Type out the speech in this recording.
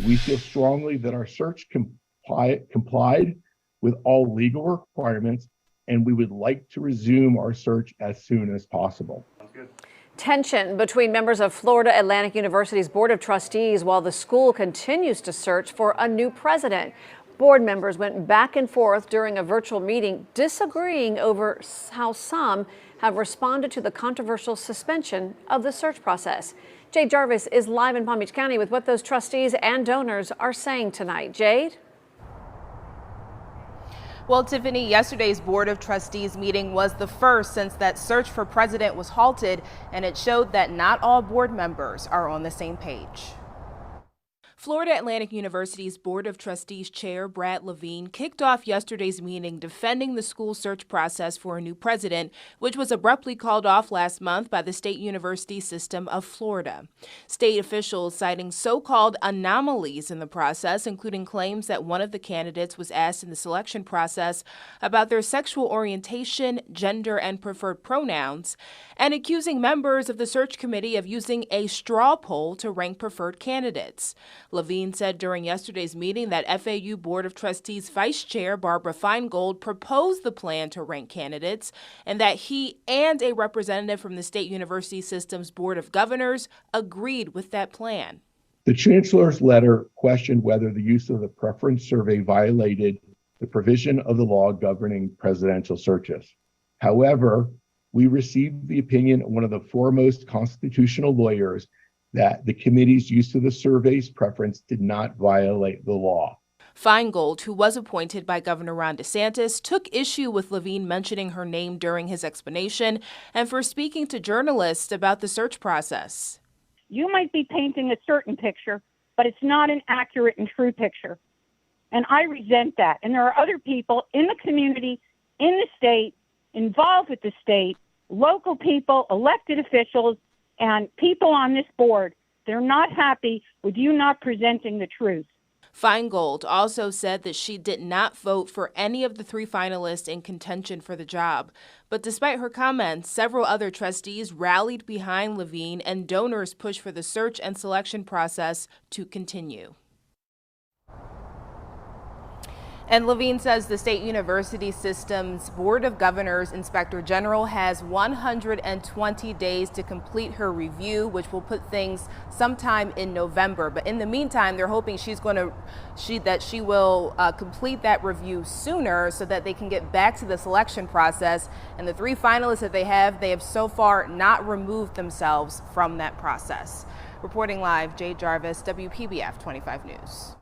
We feel strongly that our search complied with all legal requirements, and we would like to resume our search as soon as possible. Tension between members of Florida Atlantic University's Board of Trustees while the school continues to search for a new president. Board members went back and forth during a virtual meeting, disagreeing over how some have responded to the controversial suspension of the search process. Jade Jarvis is live in Palm Beach County with what those trustees and donors are saying tonight. Jade? Well, Tiffany, yesterday's Board of Trustees meeting was the first since that search for president was halted, and it showed that not all board members are on the same page. Florida Atlantic University's Board of Trustees Chair Brad Levine kicked off yesterday's meeting defending the school search process for a new president, which was abruptly called off last month by the state university system of Florida. State officials citing so-called anomalies in the process, including claims that one of the candidates was asked in the selection process about their sexual orientation, gender, and preferred pronouns, and accusing members of the search committee of using a straw poll to rank preferred candidates. Levine said during yesterday's meeting that FAU Board of Trustees Vice Chair Barbara Feingold proposed the plan to rank candidates and that he and a representative from the state university system's Board of Governors agreed with that plan. The chancellor's letter questioned whether the use of the preference survey violated the provision of the law governing presidential searches. However, we received the opinion of one of the foremost constitutional lawyers that the committee's use of the survey's preference did not violate the law. Feingold, who was appointed by Governor Ron DeSantis, took issue with Levine mentioning her name during his explanation and for speaking to journalists about the search process. You might be painting a certain picture, but it's not an accurate and true picture. And I resent that. And there are other people in the community, in the state, involved with the state, local people, elected officials, and people on this board. They're not happy with you not presenting the truth. Feingold also said that she did not vote for any of the three finalists in contention for the job. But despite her comments, several other trustees rallied behind Levine and donors pushed for the search and selection process to continue. And Levine says the state university system's Board of Governors Inspector General has 120 days to complete her review, which will put things sometime in November. But in the meantime, they're hoping she will complete that review sooner so that they can get back to the selection process. And the three finalists that they have so far not removed themselves from that process. Reporting live, Jade Jarvis, WPBF 25 News.